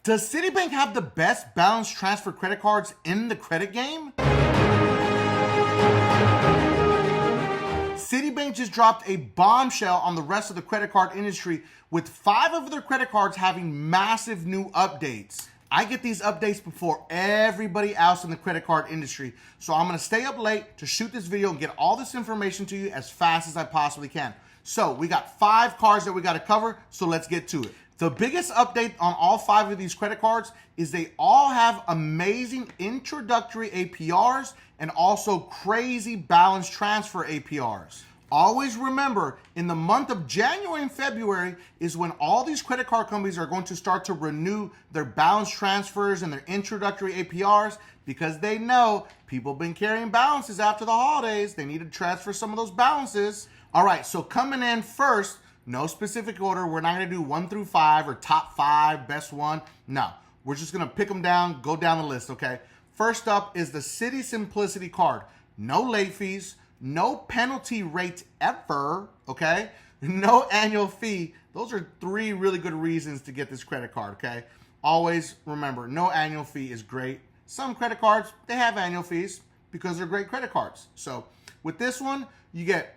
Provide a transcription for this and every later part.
Does Citibank have the best balance transfer credit cards in the credit game? Citibank just dropped a bombshell on the rest of the credit card industry with 5 of their credit cards having massive new updates. I get these updates before everybody else in the credit card industry, so I'm gonna stay up late to shoot this video and get all this information to you as fast as I possibly can. So we got 5 cards that we gotta cover, so let's get to it. The biggest update on all 5 of these credit cards is they all have amazing introductory APRs and also crazy balance transfer APRs. Always remember, in the month of January and February is when all these credit card companies are going to start to renew their balance transfers and their introductory APRs because they know people have been carrying balances after the holidays. They need to transfer some of those balances. All right, so coming in first, no specific order. We're not gonna do 1 through 5 or top 5, best one. No, we're just gonna pick them down, go down the list, okay? First up is the Citi Simplicity card. No late fees, no penalty rate ever, okay? No annual fee. Those are 3 really good reasons to get this credit card, okay? Always remember, no annual fee is great. Some credit cards, they have annual fees because they're great credit cards. So with this one, you get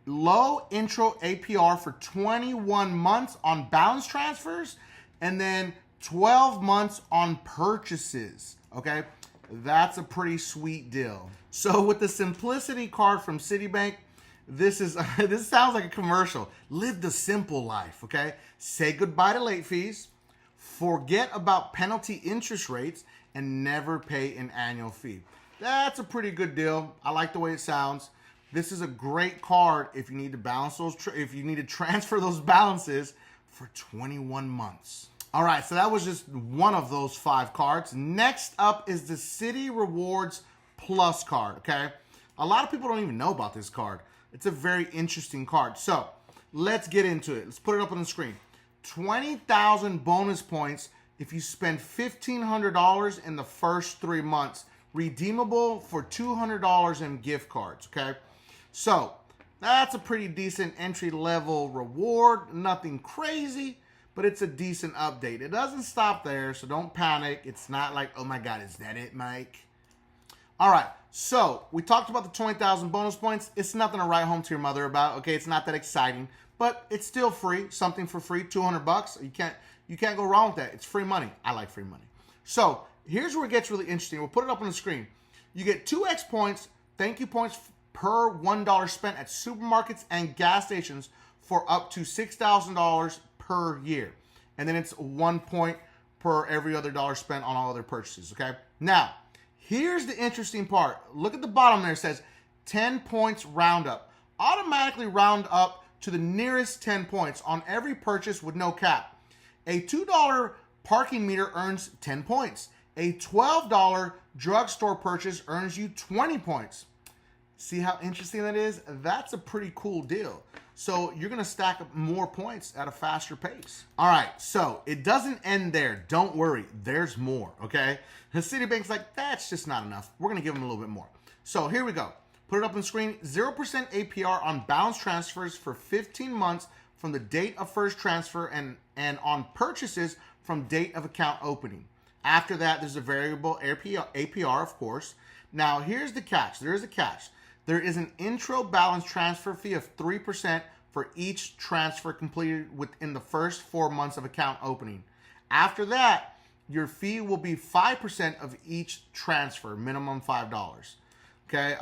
low intro APR for 21 months on balance transfers and then 12 months on purchases, okay? That's a pretty sweet deal. So with the Simplicity card from Citibank, this sounds like a commercial. Live the simple life, okay? Say goodbye to late fees, forget about penalty interest rates, and never pay an annual fee. That's a pretty good deal. I like the way it sounds. This is a great card if you need to balance those, if you need to transfer those balances for 21 months. All right, so that was just one of those 5 cards. Next up is the Citi Rewards Plus card, okay? A lot of people don't even know about this card. It's a very interesting card. So let's get into it. Let's put it up on the screen. 20,000 bonus points if you spend $1,500 in the first 3 months, redeemable for $200 in gift cards, okay? So that's a pretty decent entry-level reward. Nothing crazy, but it's a decent update. It doesn't stop there, so don't panic. It's not like, oh my God, is that it, Mike? All right, so we talked about the 20,000 bonus points. It's nothing to write home to your mother about, okay? It's not that exciting, but it's still free. Something for free, 200 bucks. You can't go wrong with that. It's free money. I like free money. So here's where it gets really interesting. We'll put it up on the screen. You get 2x points, thank you points per $1 spent at supermarkets and gas stations for up to $6,000 per year. And then it's 1 point per every other dollar spent on all other purchases, okay? Now, here's the interesting part. Look at the bottom there. It says 10 points roundup. Automatically round up to the nearest 10 points on every purchase with no cap. A $2 parking meter earns 10 points. A $12 drugstore purchase earns you 20 points. See how interesting that is? That's a pretty cool deal. So you're gonna stack up more points at a faster pace. All right, so it doesn't end there. Don't worry, there's more, okay? The Citibank's like, that's just not enough. We're gonna give them a little bit more. So here we go. Put it up on the screen. 0% APR on balance transfers for 15 months from the date of first transfer and on purchases from date of account opening. After that, there's a variable APR, of course. Now, here's the catch. There is a catch. There is an intro balance transfer fee of 3% for each transfer completed within the first 4 months of account opening. After that, your fee will be 5% of each transfer, minimum $5. Okay,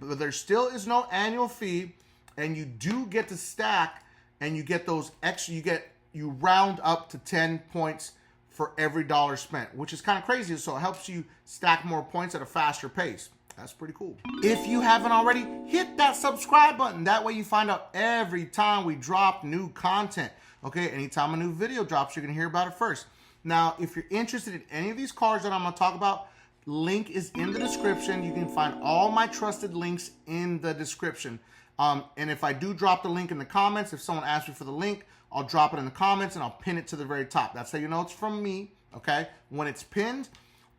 but there still is no annual fee, and you do get to stack, and you get those extra. You round up to 10 points for every dollar spent, which is kind of crazy. So it helps you stack more points at a faster pace. That's pretty cool. If you haven't already, hit that subscribe button. That way you find out every time we drop new content. Okay, anytime a new video drops, you're gonna hear about it first. Now, if you're interested in any of these cards that I'm gonna talk about, link is in the description. You can find all my trusted links in the description. And if I do drop the link in the comments, if someone asks me for the link, I'll drop it in the comments and I'll pin it to the very top. That's how you know it's from me, okay? When it's pinned,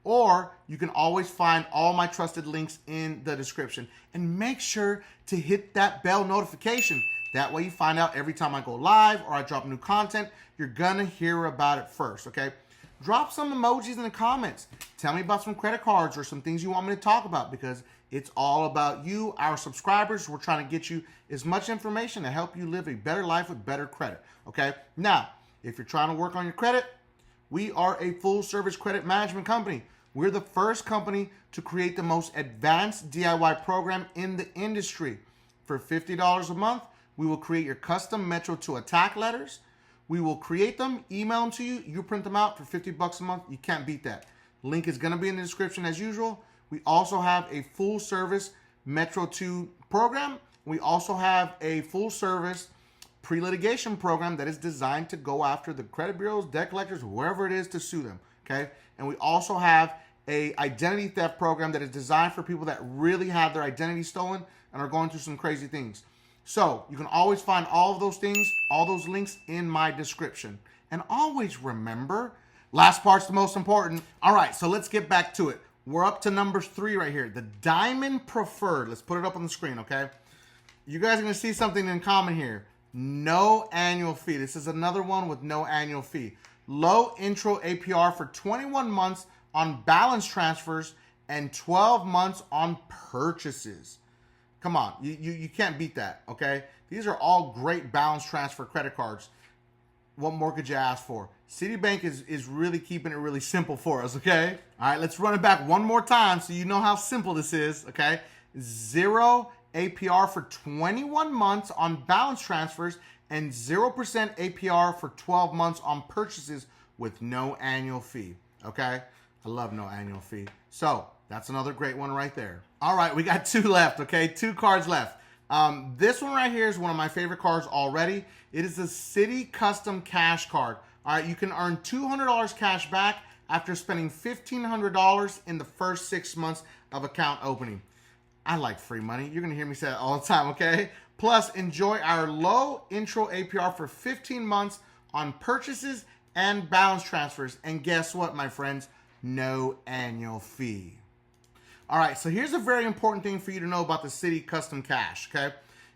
or you can always find all my trusted links in the description. And make sure to hit that bell notification. That way you find out every time I go live or I drop new content, you're gonna hear about it first, okay? Drop some emojis in the comments. Tell me about some credit cards or some things you want me to talk about, because it's all about you, our subscribers. We're trying to get you as much information to help you live a better life with better credit, okay? Now, if you're trying to work on your credit, we are a full-service credit management company. We're the first company to create the most advanced DIY program in the industry. For $50 a month, we will create your custom Metro to Attack letters. We will create them, email them to you. You print them out for $50 a month. You can't beat that. Link is going to be in the description as usual. We also have a full-service Metro 2 program. We also have a full-service pre-litigation program that is designed to go after the credit bureaus, debt collectors, whoever it is, to sue them, okay? And we also have a identity theft program that is designed for people that really have their identity stolen and are going through some crazy things. So you can always find all of those things, all those links in my description. And always remember, last part's the most important. All right, so let's get back to it. We're up to number 3 right here, the Diamond Preferred. Let's put it up on the screen, okay? You guys are gonna see something in common here. No annual fee. This is another one with no annual fee. Low intro APR for 21 months on balance transfers and 12 months on purchases. Come on, you can't beat that, okay? These are all great balance transfer credit cards. What more could you ask for? Citibank is really keeping it really simple for us, okay? All right, let's run it back one more time so you know how simple this is, okay? 0 APR for 21 months on balance transfers and 0% APR for 12 months on purchases with no annual fee, okay? I love no annual fee. So that's another great one right there. All right, we got 2 left, okay? 2 cards left. This one right here is one of my favorite cards already. It is the CITI Custom Cash Card. All right, you can earn $200 cash back after spending $1,500 in the first 6 months of account opening. I like free money. You're gonna hear me say that all the time, okay? Plus, enjoy our low intro APR for 15 months on purchases and balance transfers. And guess what, my friends? No annual fee. All right, so here's a very important thing for you to know about the CITI Custom Cash, okay?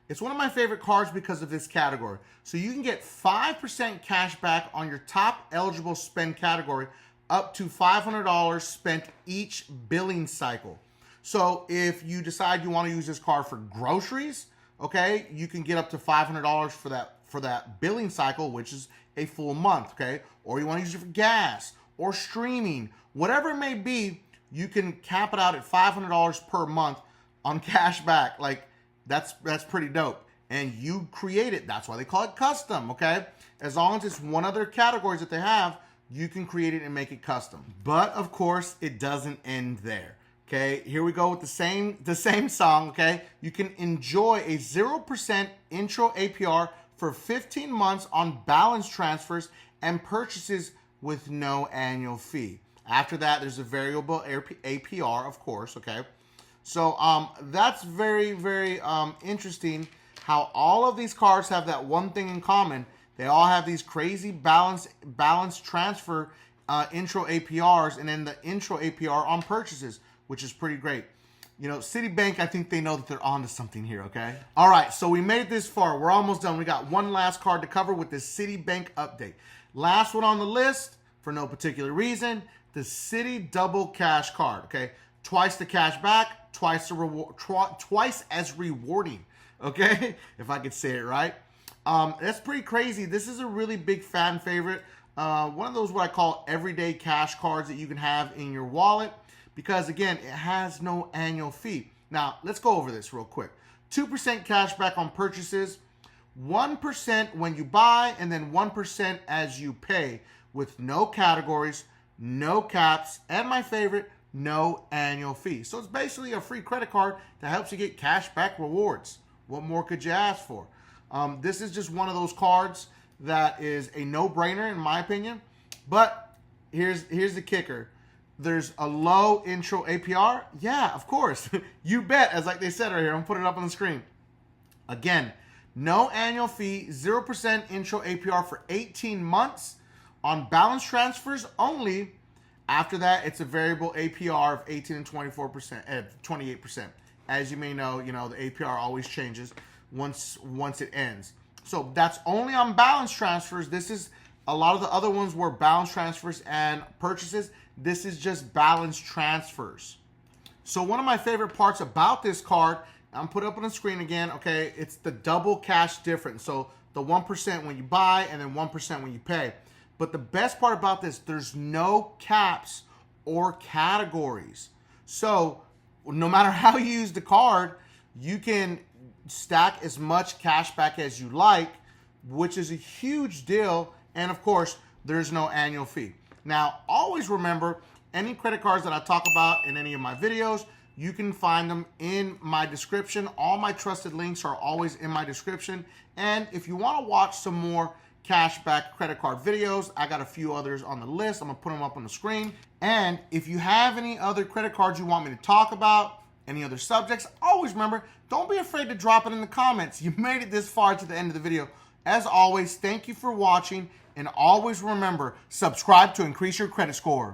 It's one of my favorite cards because of this category. So you can get 5% cash back on your top eligible spend category up to $500 spent each billing cycle. So if you decide you want to use this card for groceries, okay, you can get up to $500 for that billing cycle, which is a full month, okay? Or you want to use it for gas or streaming, whatever it may be, you can cap it out at $500 per month on cash back. Like, that's pretty dope. And you create it. That's why they call it custom, okay? As long as it's one of their categories that they have, you can create it and make it custom. But of course, it doesn't end there. Okay, here we go with the same song, okay? You can enjoy a 0% intro APR for 15 months on balance transfers and purchases with no annual fee. After that, there's a variable APR, of course, okay? So that's very, very interesting how all of these cards have that one thing in common. They all have these crazy balance transfer intro APRs and then the intro APR on purchases, which is pretty great. You know, Citibank, I think they know that they're onto something here, okay? All right, so we made it this far. We're almost done. We got one last card to cover with the Citibank update. Last one on the list, for no particular reason, the Citi Double Cash Card, okay? Twice the cash back, twice as rewarding, okay? If I could say it right. That's pretty crazy. This is a really big fan favorite. One of those what I call everyday cash cards that you can have in your wallet. Because again, it has no annual fee. Now, let's go over this real quick. 2% cash back on purchases, 1% when you buy, and then 1% as you pay with no categories, no caps, and my favorite, no annual fee. So it's basically a free credit card that helps you get cash back rewards. What more could you ask for? This is just one of those cards that is a no-brainer in my opinion. But here's the kicker. There's a low intro APR. Yeah, of course. You bet, as like they said right here. I'm going to put it up on the screen. Again, no annual fee, 0% intro APR for 18 months on balance transfers only. After that, it's a variable APR of 18 and 28%. As you may know, the APR always changes once it ends. So that's only on balance transfers. This is A lot of the other ones were balance transfers and purchases. This is just balance transfers. So one of my favorite parts about this card, I'm put up on the screen again, okay, it's the double cash difference. So the 1% when you buy and then 1% when you pay. But the best part about this, there's no caps or categories. So no matter how you use the card, you can stack as much cash back as you like, which is a huge deal. And of course, there's no annual fee. Now, always remember, any credit cards that I talk about in any of my videos, you can find them in my description. All my trusted links are always in my description. And if you want to watch some more cashback credit card videos, I got a few others on the list. I'm gonna put them up on the screen. And if you have any other credit cards you want me to talk about, any other subjects, always remember, don't be afraid to drop it in the comments. You made it this far to the end of the video. As always, thank you for watching, and always remember, subscribe to increase your credit score.